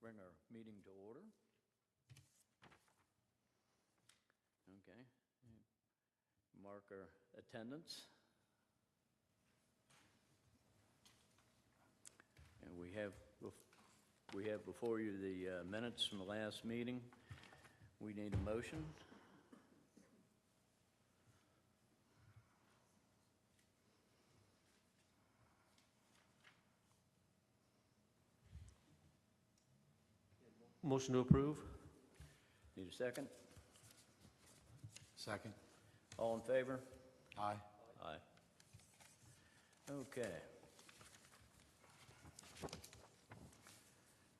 bring our meeting to order. Okay. Mark our attendance. And we have before you the minutes from the last meeting. We need a motion. Motion to approve. Need a second? Second. All in favor? Aye. Aye. Okay.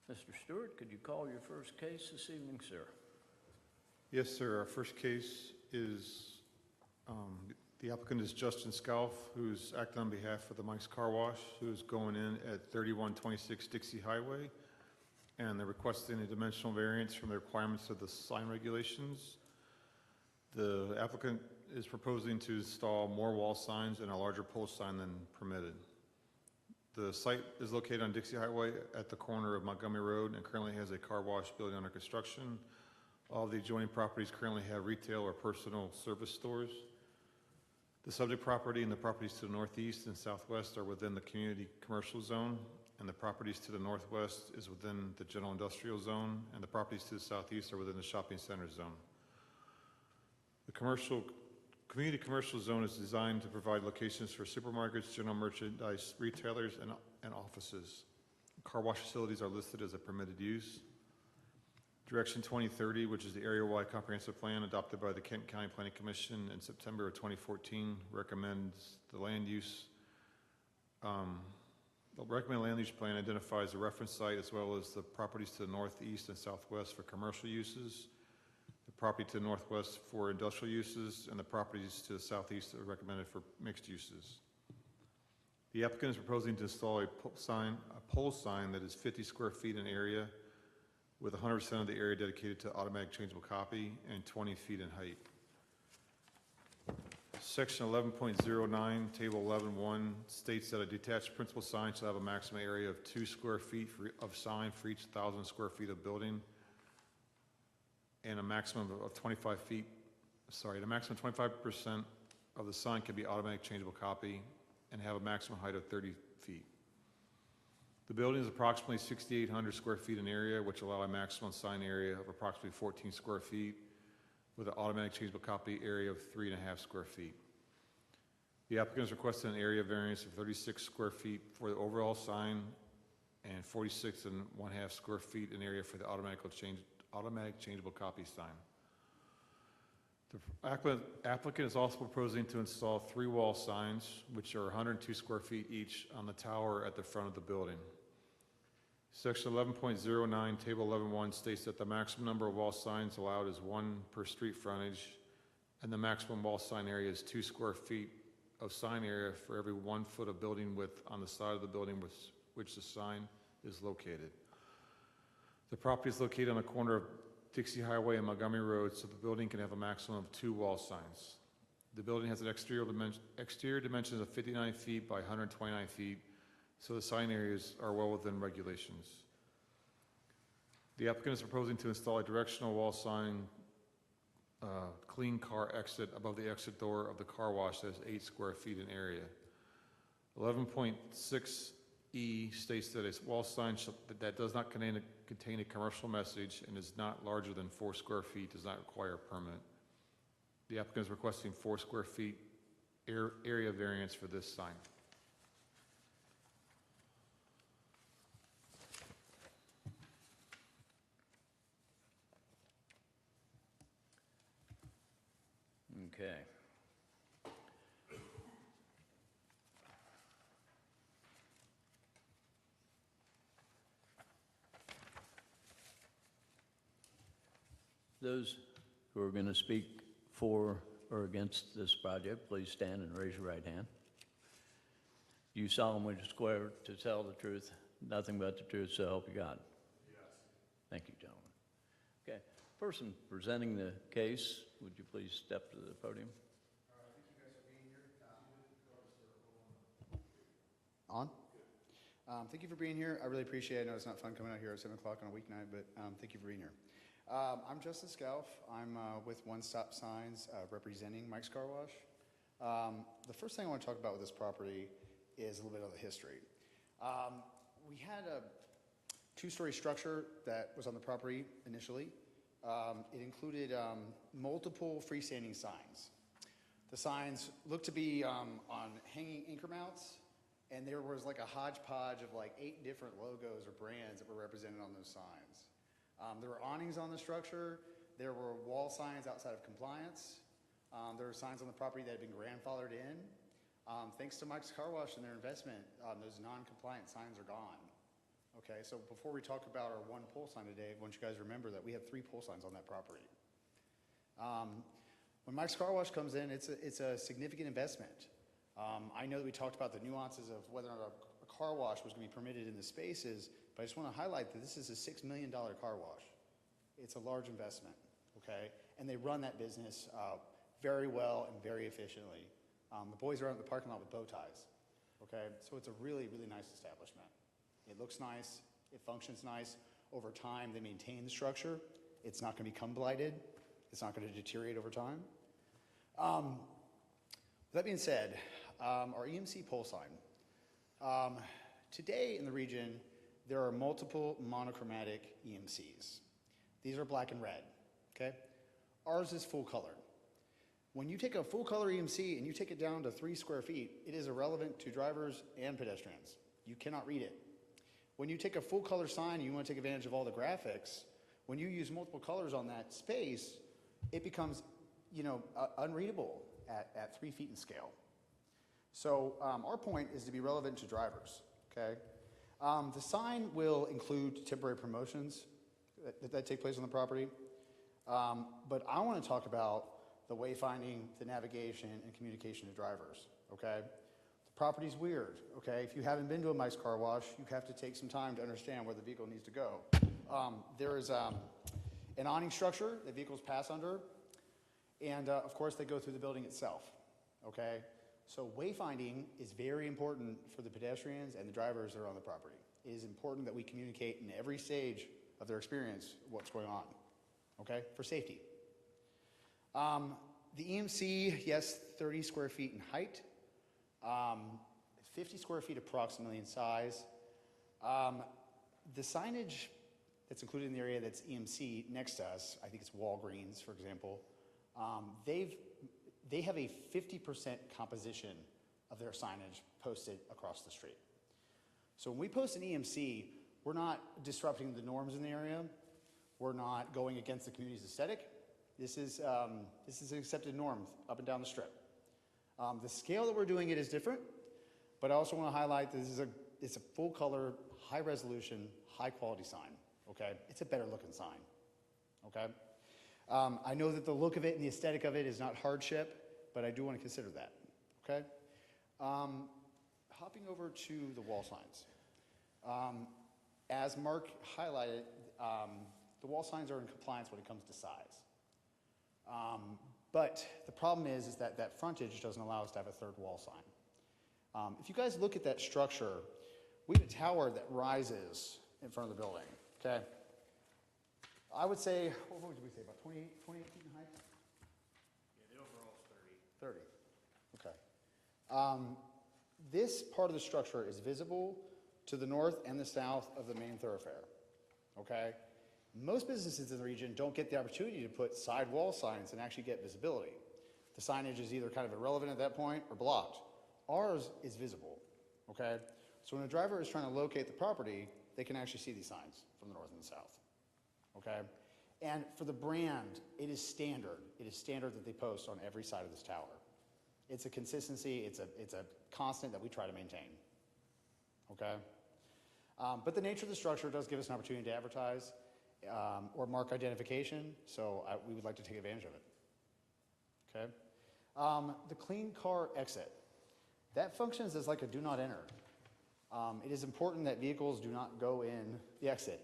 Mr. Stewart, could you call your first case this evening, sir? Yes, sir. Our first case is, the applicant is Justin Scalf, who's acting on behalf of the Mike's Car Wash, who's going in at 3126 Dixie Highway, and they're requesting a dimensional variance from the requirements of the sign regulations. The applicant is proposing to install more wall signs and a larger pole sign than permitted. The site is located on Dixie Highway at the corner of Montgomery Road and currently has a car wash building under construction. All of the adjoining properties currently have retail or personal service stores. The subject property and the properties to the northeast and southwest are within the community commercial zone, and the properties to the northwest is within the general industrial zone, and the properties to the southeast are within the shopping center zone. The community commercial zone is designed to provide locations for supermarkets, general merchandise retailers, and offices. Car wash facilities are listed as a permitted use. Direction 2030, which is the area-wide comprehensive plan adopted by the Kent County Planning Commission in September of 2014, recommends the land use. The recommended land use plan identifies the reference site as well as the properties to the northeast and southwest for commercial uses, the property to the northwest for industrial uses, and the properties to the southeast are recommended for mixed uses. The applicant is proposing to install a pole sign that is 50 square feet in area, with 100% of the area dedicated to automatic changeable copy and 20 feet in height. Section 11.09, Table 11.1 states that a detached principal sign shall have a maximum area of 2 square feet of sign for each 1,000 square feet of building, and a maximum of 25%, of the sign can be automatic changeable copy and have a maximum height of 30 feet. The building is approximately 6,800 square feet in area, which allow a maximum sign area of approximately 14 square feet with an automatic changeable copy area of 3.5 square feet. The applicant is requesting an area variance of 36 square feet for the overall sign and 46.5 square feet in area for the automatic changeable copy sign. The applicant is also proposing to install 3 wall signs, which are 102 square feet each, on the tower at the front of the building. Section 11.09, Table 11.1 states that the maximum number of wall signs allowed is 1 per street frontage, and the maximum wall sign area is 2 square feet of sign area for every 1 foot of building width on the side of the building with which the sign is located. The property is located on the corner of Dixie Highway and Montgomery Road, so the building can have a maximum of 2 wall signs. The building has an exterior dimensions of 59 feet by 129 feet, so the sign areas are well within regulations. The applicant is proposing to install a directional wall sign, clean car exit, above the exit door of the car wash that is 8 square feet in area. 11.6E states that a wall sign that does not contain a commercial message and is not larger than 4 square feet does not require a permit. The applicant is requesting 4 square feet area variance for this sign. Okay. Those who are going to speak for or against this project, please stand and raise your right hand. Do you solemnly swear to tell the truth, nothing but the truth, so help you God? Yes. Thank you, gentlemen. Okay. Person presenting the case, would you please step to the podium? On? Thank you for being here. I really appreciate it. I know it's not fun coming out here at 7 o'clock on a weeknight, but thank you for being here. I'm Justin Scalf. I'm with One Stop Signs representing Mike's Car Wash. The first thing I want to talk about with this property is a little bit of the history. We had a two-story structure that was on the property initially. It included multiple freestanding signs. The signs looked to be on hanging anchor mounts, and there was like a hodgepodge of like 8 different logos or brands that were represented on those signs. There were awnings on the structure. There were wall signs outside of compliance. There were signs on the property that had been grandfathered in. Thanks to Mike's Car Wash and their investment, those non-compliant signs are gone. Okay, so before we talk about our one pole sign today, I want you guys to remember that we have 3 pole signs on that property. When Mike's Car Wash comes in, it's a significant investment. I know that we talked about the nuances of whether or not a car wash was going to be permitted in the spaces, but I just want to highlight that this is a $6 million car wash. It's a large investment, okay? And they run that business very well and very efficiently. The boys are out in the parking lot with bow ties, okay? So it's a really, really nice establishment. It looks nice. It functions nice. Over time, they maintain the structure. It's not going to become blighted. It's not going to deteriorate over time. That being said, our EMC pole sign. Today in the region, there are multiple monochromatic EMCs. These are black and red, okay? Ours is full color. When you take a full color EMC and you take it down to 3 square feet, it is irrelevant to drivers and pedestrians. You cannot read it. When you take a full color sign and you want to take advantage of all the graphics, when you use multiple colors on that space, it becomes, unreadable at 3 feet in scale. So our point is to be relevant to drivers, okay? The sign will include temporary promotions that take place on the property, but I want to talk about the wayfinding, the navigation, and communication to drivers, okay? The property's weird, okay? If you haven't been to a Mike's Car Wash, you have to take some time to understand where the vehicle needs to go. There is an awning structure that vehicles pass under, and of course they go through the building itself, okay? So wayfinding is very important for the pedestrians and the drivers that are on the property. It is important that we communicate in every stage of their experience what's going on, okay, for safety. The EMC, yes, 30 square feet in height, 50 square feet approximately in size. The signage that's included in the area that's EMC next to us, I think it's Walgreens, for example, they have a 50% composition of their signage posted across the street. So when we post an EMC, we're not disrupting the norms in the area. We're not going against the community's aesthetic. This is an accepted norm up and down the strip. The scale that we're doing it is different, but I also want to highlight that it's a full color, high resolution, high quality sign, okay? It's a better looking sign, okay? I know that the look of it and the aesthetic of it is not hardship, but I do want to consider that, okay? Hopping over to the wall signs. As Mark highlighted, the wall signs are in compliance when it comes to size. But the problem is that that frontage doesn't allow us to have a third wall sign. If you guys look at that structure, we have a tower that rises in front of the building, okay? I would say, what would we say, about 28 feet in height? Yeah, the overall is 30. 30, okay. This part of the structure is visible to the north and the south of the main thoroughfare, okay? Most businesses in the region don't get the opportunity to put side wall signs and actually get visibility. The signage is either kind of irrelevant at that point or blocked. Ours is visible, okay? So when a driver is trying to locate the property, they can actually see these signs from the north and the south, okay? And for the brand, it is standard. It is standard that they post on every side of this tower. It's a consistency, it's a constant that we try to maintain, okay? But the nature of the structure does give us an opportunity to advertise or mark identification, so we would like to take advantage of it, okay? The clean car exit, that functions as like a do not enter. It is important that vehicles do not go in the exit.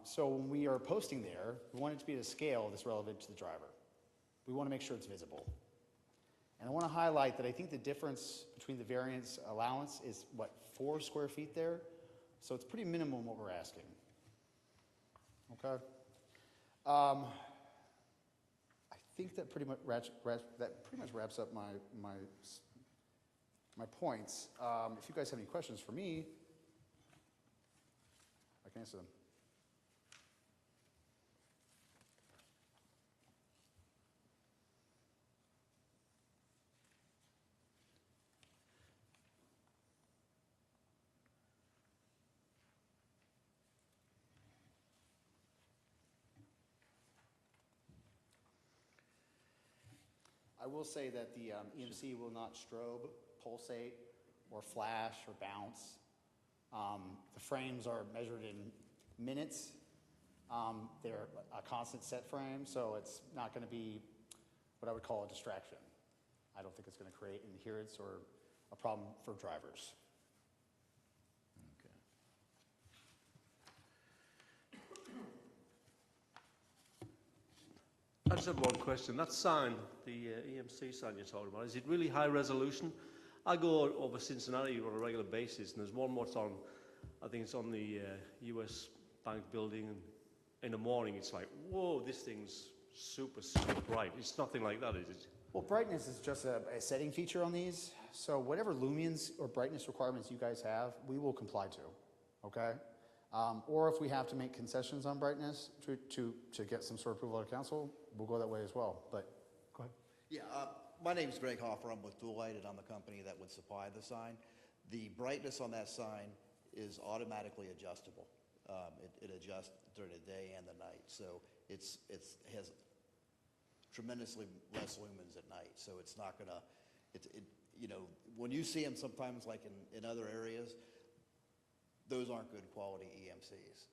So when we are posting there, we want it to be at a scale that's relevant to the driver. We want to make sure it's visible. And I want to highlight that I think the difference between the variance allowance is, what, 4 square feet there, so it's pretty minimum what we're asking. Okay? I think that pretty much wraps up my points. If you guys have any questions for me, I can answer them. I will say that the EMC will not strobe, pulsate, or flash, or bounce. The frames are measured in minutes. They're a constant set frame, so it's not going to be what I would call a distraction. I don't think it's going to create adherence or a problem for drivers. I just have one question. That sign, the EMC sign you're talking about, is it really high resolution? I go over Cincinnati on a regular basis, and there's one more on, I think it's on the US Bank building, and in the morning it's like, whoa, this thing's super, super bright. It's nothing like that, is it? Well, brightness is just a setting feature on these, so whatever lumens or brightness requirements you guys have, we will comply to, okay? Or if we have to make concessions on brightness to get some sort of approval of council, we'll go that way as well, but go ahead. Yeah, my name's Greg Hoffer. I'm with Dual Light, and I'm the company that would supply the sign. The brightness on that sign is automatically adjustable. It adjusts during the day and the night, so it has tremendously less lumens at night. So it's not gonna, you know, when you see them sometimes like in other areas, those aren't good quality EMCs.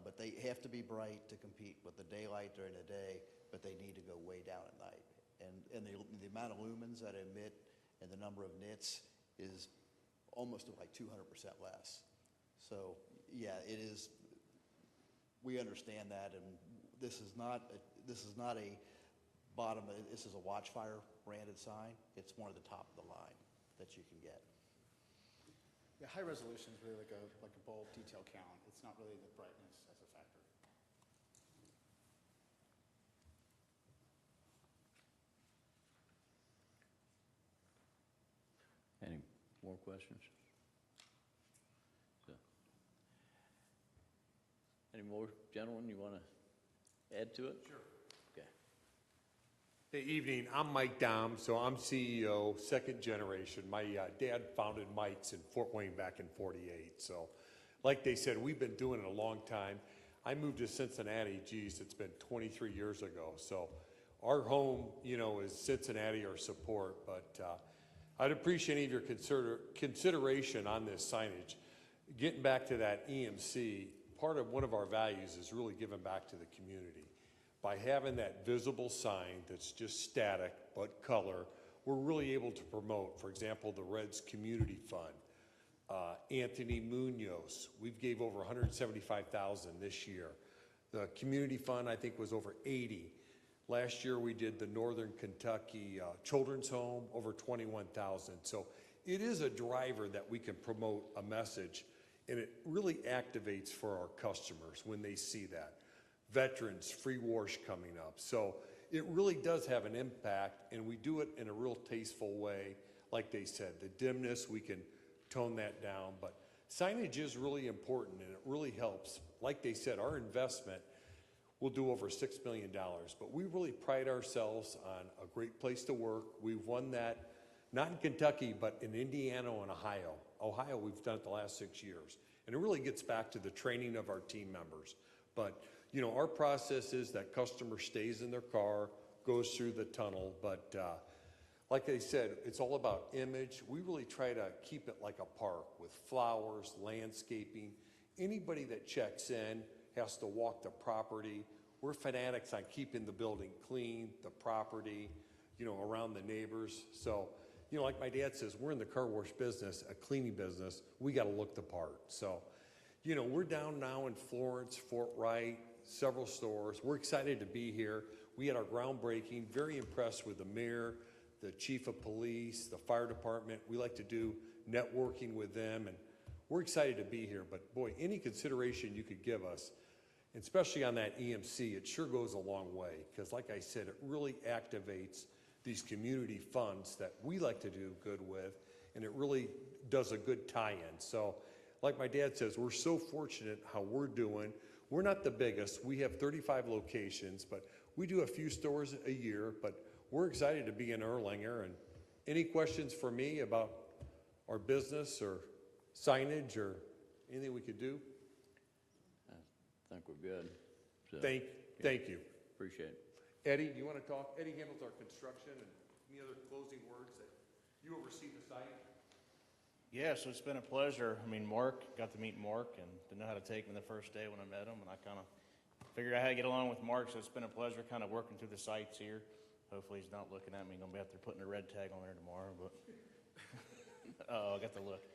But they have to be bright to compete with the daylight during the day, but they need to go way down at night. And the amount of lumens that emit and the number of nits is almost like 200% less. So yeah, it is, we understand that, and this is not a bottom, this is a Watchfire branded sign. It's one of the top of the line that you can get. Yeah, high resolution is really like a bulb detail count. It's not really the brightness as a factor. Any more questions? So, any more, gentlemen, you want to add to it? Sure. Okay. Hey, evening. I'm Mike Dom, so I'm CEO, second generation. My dad founded Mike's in Fort Wayne back in '48. So, like they said, we've been doing it a long time. I moved to Cincinnati, geez, it's been 23 years ago. So, our home, you know, is Cincinnati, our support. But I'd appreciate any of your consideration on this signage. Getting back to that EMC, part of one of our values is really giving back to the community. By having that visible sign that's just static but color, we're really able to promote, for example, the Reds Community Fund. Anthony Munoz, we've gave over $175,000 this year. The Community Fund, I think, was over 80. Last year we did the Northern Kentucky Children's Home, over 21,000. So it is a driver that we can promote a message, and it really activates for our customers when they see that. Veterans, free wash coming up. So it really does have an impact, and we do it in a real tasteful way. Like they said, the dimness, we can tone that down, but signage is really important, and it really helps. Like they said, our investment will do over $6 million, but we really pride ourselves on a great place to work. We've won that, not in Kentucky, but in Indiana and Ohio. Ohio, we've done it the last 6 years, and it really gets back to the training of our team members. But you know, our process is that customer stays in their car, goes through the tunnel, but like I said, it's all about image. We really try to keep it like a park with flowers, landscaping. Anybody that checks in has to walk the property. We're fanatics on keeping the building clean, the property, you know, around the neighbors. So, you know, like my dad says, we're in the car wash business, a cleaning business. We got to look the part. So, you know, we're down now in Florence, Fort Wright, several stores. We're excited to be here. We had our groundbreaking, very impressed with the mayor, the chief of police, the fire department. We like to do networking with them, and we're excited to be here, but boy, any consideration you could give us, especially on that EMC, it sure goes a long way, because like I said, it really activates these community funds that we like to do good with, and it really does a good tie-in. So, like my dad says, we're so fortunate how we're doing. We're not the biggest. We have 35 locations, but we do a few stores a year, but we're excited to be in Erlanger. And any questions for me about our business or signage or anything we could do? I think we're good. So, Thank you. appreciate it. Eddie, you want to talk? Eddie handles our construction, and any other closing words that you oversee the site? Yeah, so it's been a pleasure. I mean, Mark, got to meet Mark and didn't know how to take him the first day when I met him, and I kind of figured out how to get along with Mark, so it's been a pleasure kind of working through the sites here. Hopefully he's not looking at me. I'm going to be out there putting a red tag on there tomorrow, but oh, I got the look.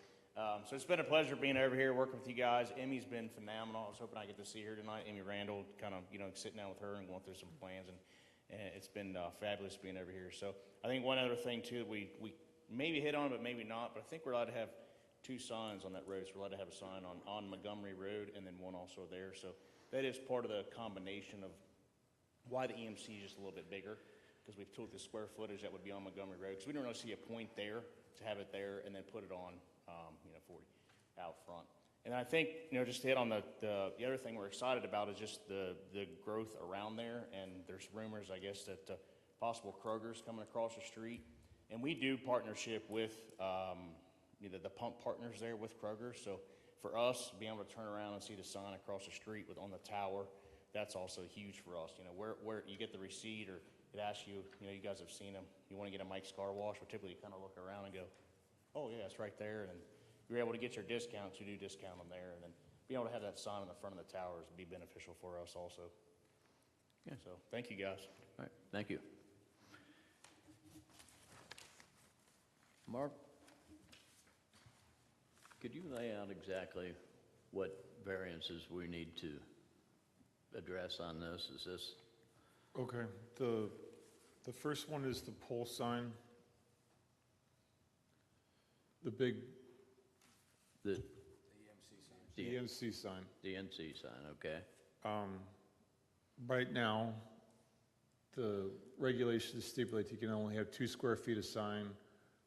So it's been a pleasure being over here, working with you guys. Emmy's been phenomenal. I was hoping I get to see her tonight. Emmy Randall, kind of, sitting down with her and going through some plans, and it's been fabulous being over here. So I think one other thing, too, we maybe hit on, but maybe not, but I think we're allowed to have 2 signs on that road. So we're allowed to have a sign on Montgomery Road and then one also there. So that is part of the combination of why the EMC is just a little bit bigger, because we've took the square footage that would be on Montgomery Road, because we don't really see a point there to have it there and then put it on 40 out front. And I think, just to hit on the other thing we're excited about is just the growth around there. And there's rumors, I guess, that possible Kroger's coming across the street. And we do partnership with the pump partners there with Kroger. So for us, being able to turn around and see the sign across the street on the tower, that's also huge for us. Where you get the receipt, or it asks you, you guys have seen them, you want to get a Mike's Car Wash, or typically you kind of look around and go, oh yeah, it's right there. And you're able to get your discounts, you do discount them there. And then being able to have that sign in the front of the towers would be beneficial for us also. Yeah. So thank you, guys. All right, thank you. Mark, could you lay out exactly what variances we need to address on this? Is this? Okay, the first one is the pole sign. The big The EMC sign. DNC sign, okay. Right now, the regulations stipulate you can only have 2 square feet of sign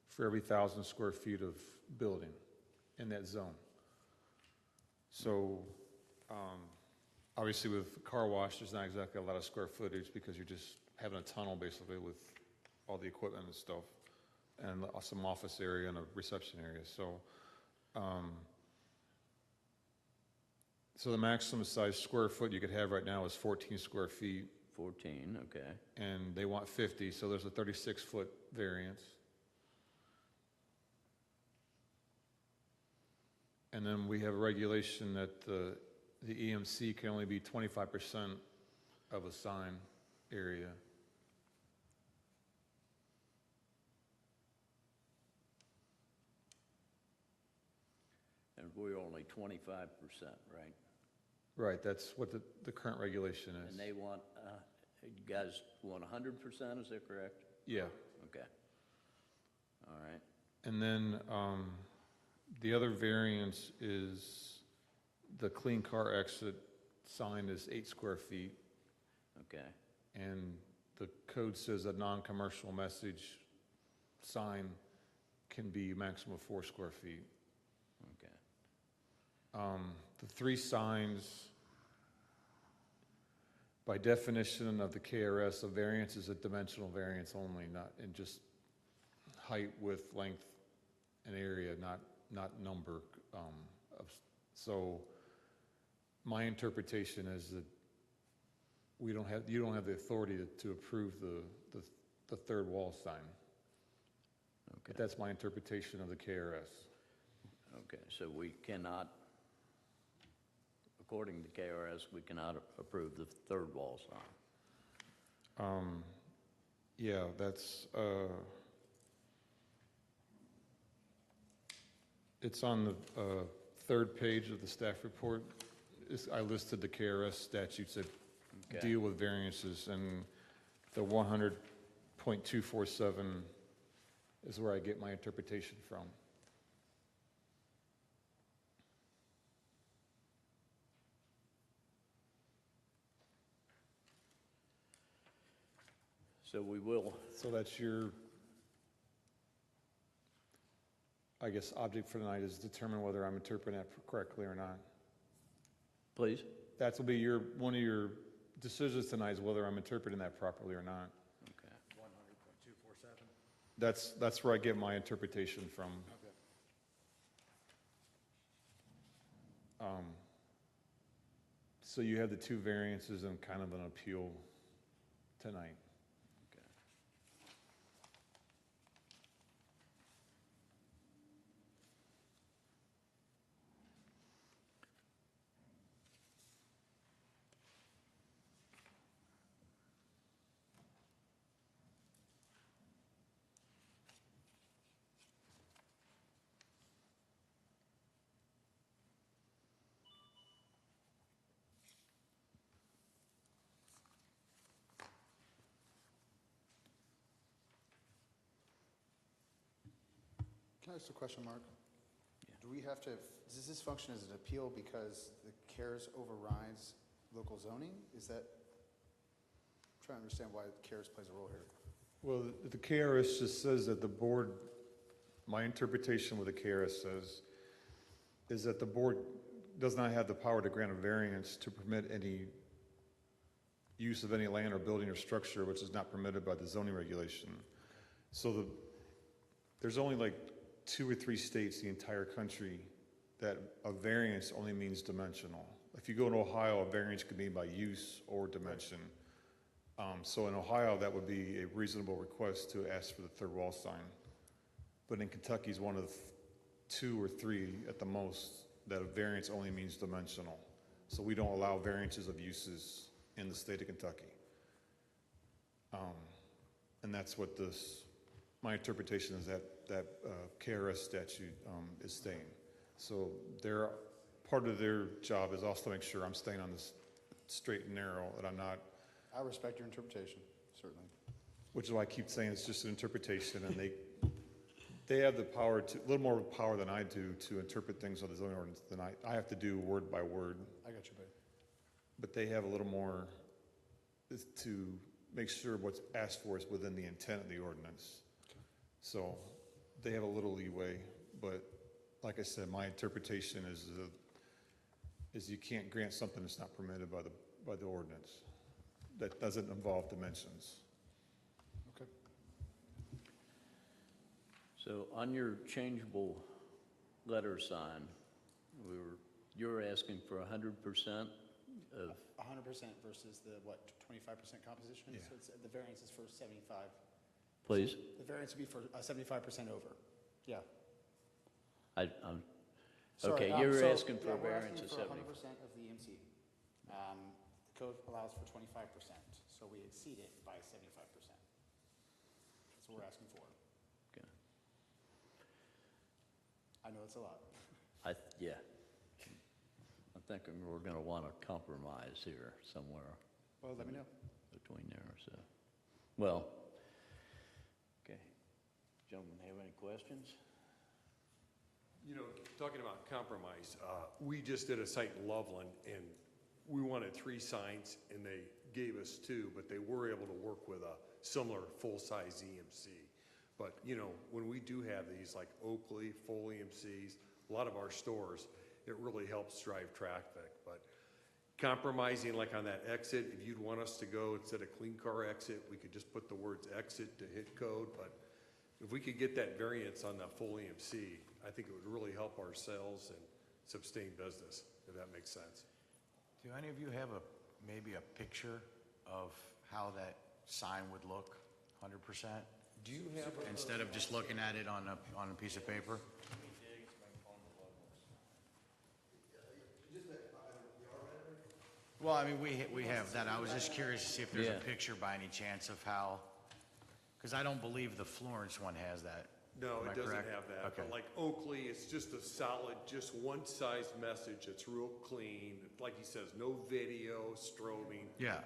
for every 1,000 square feet of building in that zone. So, obviously with car wash, there's not exactly a lot of square footage because you're just having a tunnel basically with all the equipment and stuff, and some office area and a reception area. So the maximum size square foot you could have right now is 14 square feet. 14, okay. And they want 50, so there's a 36-foot variance. And then we have a regulation that the EMC can only be 25% of a sign area. And we're only 25%, right? Right, that's what the current regulation is. And they want, you guys want 100%, is that correct? Yeah. Okay. All right. And then the other variance is the clean car exit sign is 8 square feet. Okay. And the code says a non-commercial message sign can be maximum of 4 square feet. Okay. The 3 signs, by definition of the KRS, a variance is a dimensional variance only, not in just height, width, length, and area, not number. So my interpretation is that you don't have the authority to approve the third wall sign. Okay. But that's my interpretation of the KRS. Okay, so we cannot, according to KRS, we cannot approve the third wall sign. Yeah, that's, it's on the 3rd page of the staff report. I listed the KRS statutes that Okay. deal with variances, and the 100.247 is where I get my interpretation from. So we will, So that's your, I guess, object for tonight is determine whether I'm interpreting that correctly or not. please? That will be your, one of your decisions tonight is whether I'm interpreting that properly or not. Okay. 100.247. That's where I get my interpretation from. So you have the two variances and kind of an appeal tonight. Can I ask a question, Mark? Do we have to, does this function as an appeal because the CARES overrides local zoning? Is that, I'm trying to understand why CARES plays a role here. Well, the KRS just says that the board, my interpretation what the KRS says is that the board does not have the power to grant a variance to permit any use of any land or building or structure which is not permitted by the zoning regulation. So there's only like 2 or 3 states in the entire country that a variance only means dimensional. If you go to Ohio, a variance could mean by use or dimension. So in Ohio, that would be a reasonable request to ask for the third wall sign. But in Kentucky is one of 2 or 3 at the most that a variance only means dimensional. So we don't allow variances of uses in the state of Kentucky. And that's what my interpretation is that KRS statute is staying. So part of their job is also to make sure I'm staying on this straight and narrow, that I'm not. I respect your interpretation, certainly. Which is why I keep saying it's just an interpretation, and they have the power to, a little more power than I do to interpret things on the zoning ordinance than I have to do word by word. I got you, babe. But they have a little more to make sure what's asked for is within the intent of the ordinance. So they have a little leeway, but like I said, my interpretation is you can't grant something that's not permitted by the ordinance. That doesn't involve dimensions. Okay. So on your changeable letter sign, you're asking for 100% of, 100% versus the, what, 25% composition? Yeah. So it's, the variance is for 75. please? The variance would be for 75% over. Yeah. I'm, Sorry, okay, you're so, asking for a we're variance of asking 70. for 100% of the EMC. The code allows for 25%, so we exceed it by 75%. That's what we're asking for. Okay. I know it's a lot. Yeah. I'm thinking we're going to want to compromise here somewhere Well, let me know. between there, so. Well, okay. Gentlemen, have any questions? You know, talking about compromise, we just did a site in Loveland, and we wanted 3 signs, and they gave us 2, but they were able to work with a similar full-size EMC. But, you know, when we do have these, like Oakley, full EMCs, a lot of our stores, it really helps drive traffic. But compromising, like on that exit, if you'd want us to go, instead of clean car exit, we could just put the words exit to hit code. But if we could get that variance on that full EMC, I think it would really help our sales and sustain business, if that makes sense. Do any of you have maybe a picture of how that sign would look, 100%? Do you have Instead of just looking at it on a piece of paper? Well, I mean, we have that. I was just curious to see if there's Yeah. a picture by any chance of how, because I don't believe the Florence one has that. No, Am I it doesn't correct? have that. Okay. But like Oakley, it's just a solid, just one size message. It's real clean. Like he says, no video, strobing. Yeah.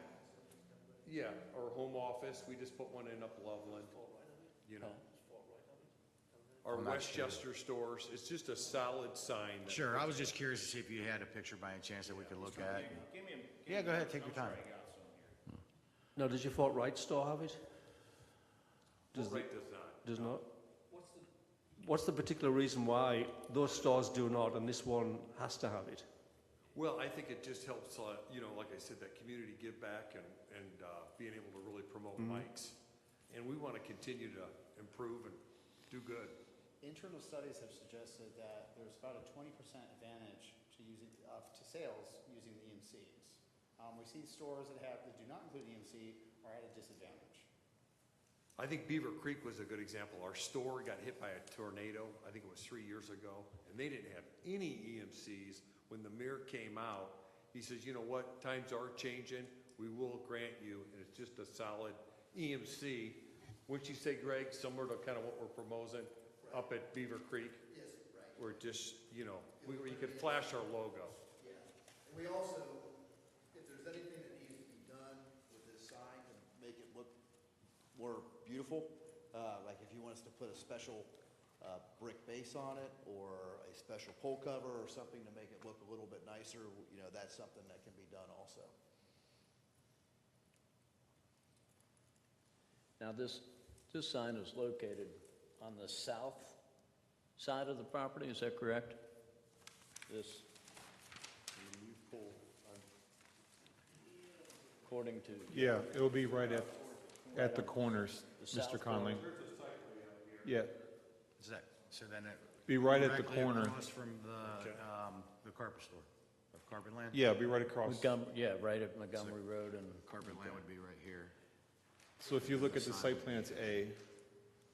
Yeah, or home office, we just put one in up Loveland, you know. Our I'm not sure. Westchester stores, it's just a solid sign. that- Sure, I was just curious to see if you had a picture by any chance that we could look at. Yeah, go ahead, take your time. Now, does your Fort Wright store have it? Does Right does not. Does not? What's the particular reason why those stores do not and this one has to have it? Well, I think it just helps, like I said, that community give back and being able to really promote mics. And we want to continue to improve and do good. Internal studies have suggested that there's about a 20% advantage to sales using the EMCs. We see stores that do not include EMC are at a disadvantage. I think Beaver Creek was a good example. Our store got hit by a tornado, I think it was 3 years ago, and they didn't have any EMCs. When the mayor came out, he says, you know what, times are changing, we will grant you, and it's just a solid EMC. Wouldn't you say, Greg, similar to kind of what we're promoting up at Beaver Creek? Yes, right. Where just, where you could flash our logo. Yeah. And we also, if there's anything that needs to be done with this sign to make it look more beautiful, like if you want us to put a special brick base on it or a special pole cover or something to make it look a little bit nicer, that's something that can be done also. Now, this sign is located on the south side of the property, is that correct? This, according to... Yeah, it'll be right at the corners, The south Mr. Conley. corner. Yeah, Is that, so then it. be right at the directly corner. across from the carpet store, of Carpet Land? Yeah, be right across. Yeah, right at Montgomery Road and... Carpet Land would be right here. So if you look at the site plan, it's A.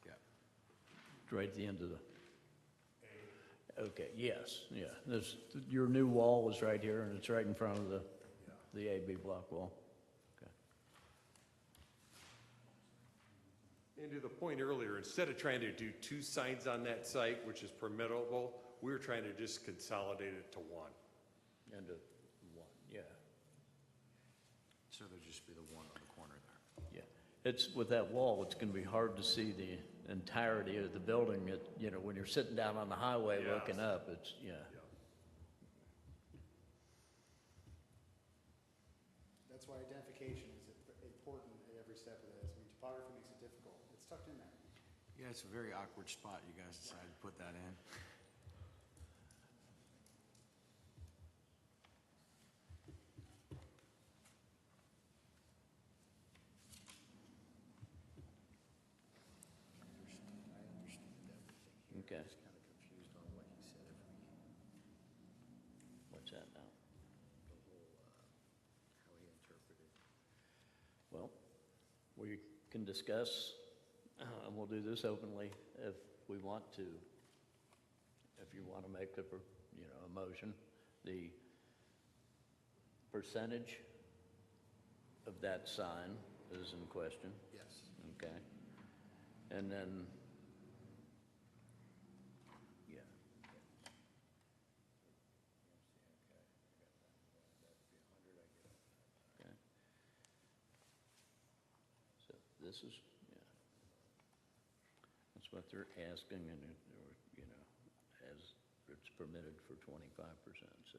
Yeah. Right at the end of the... Okay, yes, yeah. Your new wall is right here, and it's right in front of the AB block wall. Okay. And to the point earlier, instead of trying to do two signs on that site, which is permittable, we were trying to just consolidate it to one. And one, yeah, So there'd just be the one on the corner there. yeah. It's, with that wall, it's gonna be hard to see the entirety of the building. When you're sitting down on the highway Yeah. looking up, it's, yeah. That's why identification is important at every step of this. I mean, topography makes it difficult. It's tucked in there. Yeah, it's a very awkward spot you guys decided to put that in. Okay. Just kind of confused on what he said if we, What's that now? the whole, how he interpreted. Well, we can discuss, and we'll do this openly if we want to. If you want to make a motion, the percentage of that sign is in question, Yes. okay? And then, yeah. Okay. So this is, yeah. That's what they're asking, and as it's permitted for 25%, so.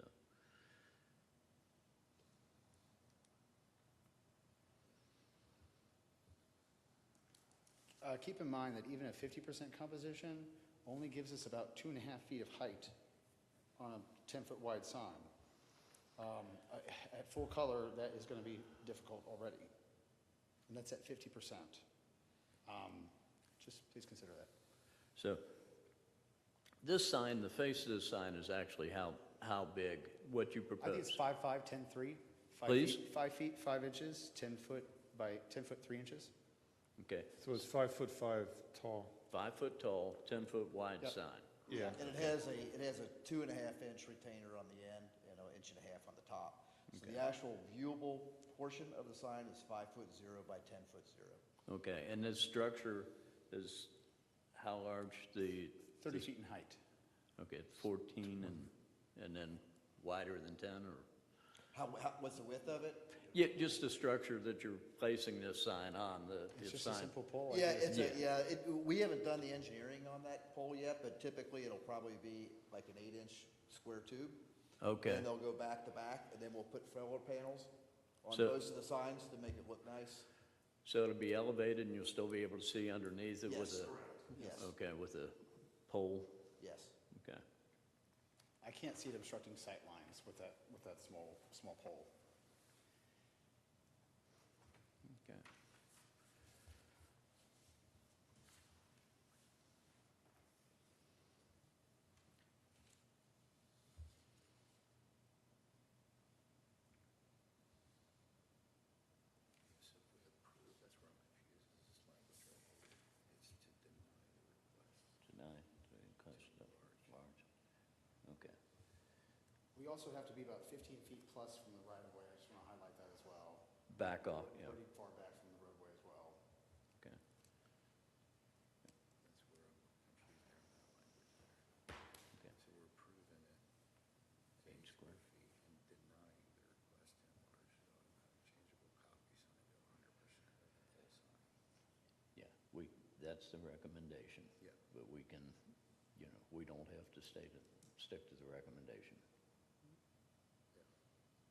Keep in mind that even a 50% composition only gives us about 2.5 feet of height on a 10-foot wide sign. At full color, that is going to be difficult already, and that's at 50%. Just please consider that. So this sign, the face of this sign is actually how big, what you I propose? think it's 5'5", 10'3". 5 Please? feet, 5 feet, 5 inches, 10 foot by 10 foot, 3 inches. Okay, So it's 5'5" tall. 5 foot tall, 10 foot wide Yep. sign. Yeah. And it has a 2.5-inch retainer on the end and an 1.5 inch on the top. So the actual viewable portion of the sign is 5'0" by 10'0". Okay, and this structure is how large? 30 feet in height. Okay, 14 and then wider than 10, or? What's the width of it? Yeah, just the structure that you're placing this sign on, It's the just a sign. simple pole. I Yeah, guess. we haven't done the engineering on that pole yet, but typically it'll probably be like an 8-inch square tube. Okay, And they'll go back to back, and then we'll put solar panels on So- most of the signs to make it look nice. So it'll be elevated and you'll still be able to see underneath it with Yes. a, Yes, okay, with a pole? yes. Okay. I can't see it obstructing sight lines with that small pole. Okay. Deny the request of large. Okay. We also have to be about 15 feet plus from the right-of-way. I just want to highlight that as well. Back off, yeah. Pretty far back from the roadway as well. Okay. Okay. So we're approving it 8 square feet and denying the request to enlarge the automatic changeable copy sign to 100% of the pole sign. Yeah, that's the recommendation. Yeah. But we can, we don't have to stick to the recommendation.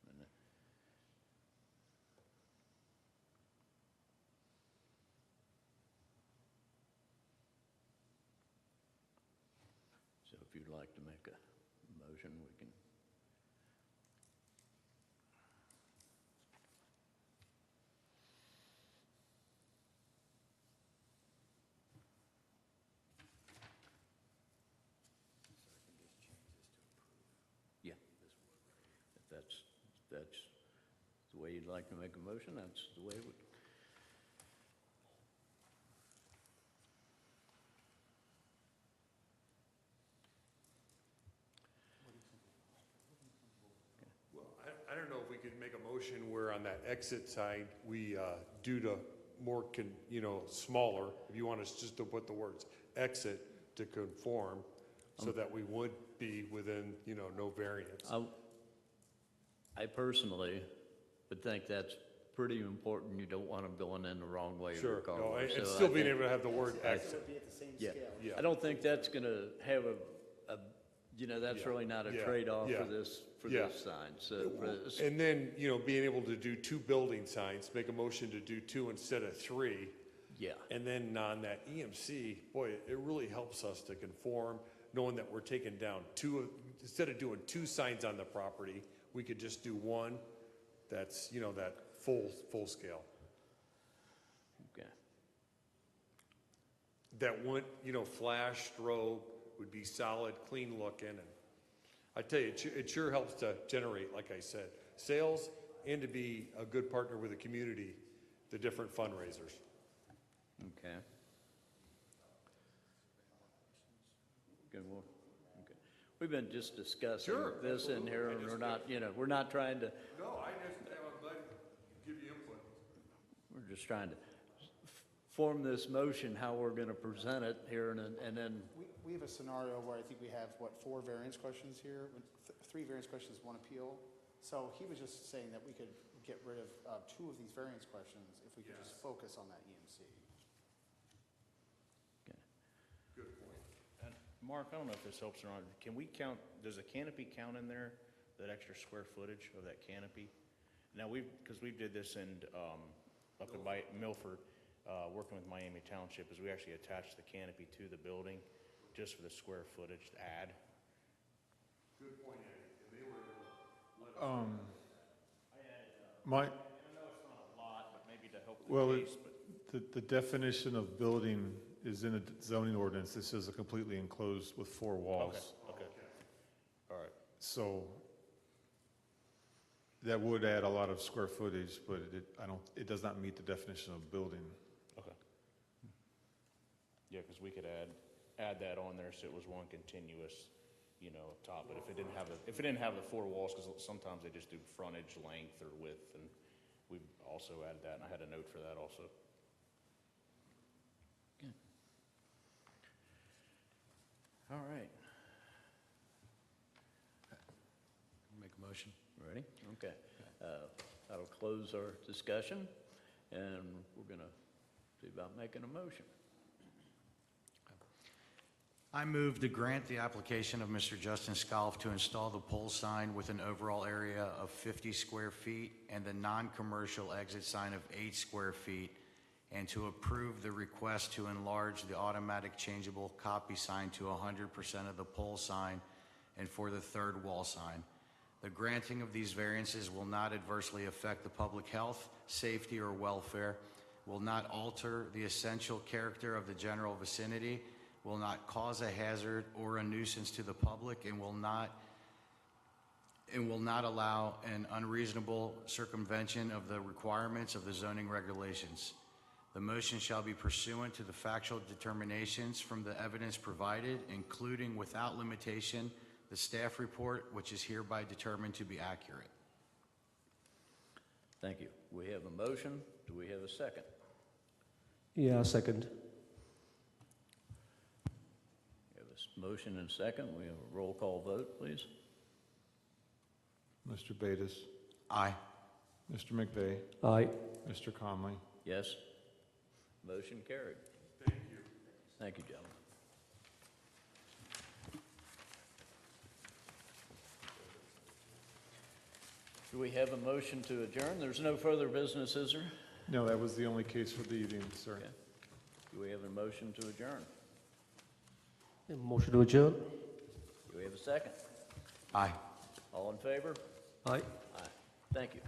And so if you'd like to make a motion, we can. Yeah. If that's the way you'd like to make a motion, that's the way it would. Well, I don't know if we could make a motion where on that exit side, we do to more, smaller, if you want us just to put the words exit to conform, so that we would be within, no variance. I personally would think that's pretty important. You don't want them going in the wrong way of your Sure, car. no, and So still I being think- able to have the word So it exit. would be at the same Yeah. scale. Yeah. I don't think that's gonna have that's Yeah. really not a Yeah. trade-off Yeah. for Yeah. this sign, so. for this- And then, being able to do 2 building signs, make a motion to do 2 instead of 3. Yeah, And then on that EMC, boy, it really helps us to conform, knowing that we're taking down 2, instead of doing 2 signs on the property, we could just do 1 that's, that full scale. okay. That wouldn't, flash, strobe, would be solid, clean looking, and I tell you, it sure helps to generate, like I said, sales and to be a good partner with the community, the different fundraisers. Okay. Good one. Okay. We've been just discussing Sure, this in here, and absolutely. we're not trying to, No, I'm glad to give you input. we're just trying to form this motion, how we're gonna present it here, and then, We have a scenario where I think we have, 4 variance questions here? 3 variance questions, 1 appeal. So he was just saying that we could get rid of 2 of these variance questions if we could just focus on that EMC. okay. Good point. And Mark, I don't know if this helps or not. Can we count, does a canopy count in there, that extra square footage of that canopy? Now, because we did this in, up in Milford, working with Miami Township, is we actually attached the canopy to the building just for the square footage to add. Good point, Eddie. And they were, My, I know it's not a lot, but maybe to help well, the case, but. the definition of building is in a zoning ordinance. This is a completely enclosed with 4 walls. Okay, all right. So that would add a lot of square footage, but it does not meet the definition of building. Okay. Yeah, because we could add that on there so it was one continuous, top, but if it didn't have the 4 walls, because sometimes they just do frontage, length, or width, and we also added that, and I had a note for that also. All right, Make a motion. ready? Okay. That'll close our discussion, and we're gonna see about making a motion. I move to grant the application of Mr. Justin Scalf to install the pole sign with an overall area of 50 square feet and the non-commercial exit sign of 8 square feet and to approve the request to enlarge the automatic changeable copy sign to 100% of the pole sign and for the third wall sign. The granting of these variances will not adversely affect the public health, safety, or welfare, will not alter the essential character of the general vicinity, will not cause a hazard or a nuisance to the public, and will not allow an unreasonable circumvention of the requirements of the zoning regulations. The motion shall be pursuant to the factual determinations from the evidence provided, including without limitation the staff report, which is hereby determined to be accurate. Thank you. We have a motion. Do we have a second? Yeah, second. We have a motion and a second. We have a roll call vote, please. Mr. Betas, Aye. Mr. McVeigh, Aye. Mr. Conley. Yes? Motion carried. Thank you. Thank you, gentlemen. Do we have a motion to adjourn? There's no further business, is there? No, that was the only case for the evening, sir. Okay. Do we have a motion to adjourn? Yeah, motion to adjourn. Do we have a second? Aye. All in favor? Aye. Aye. Thank you.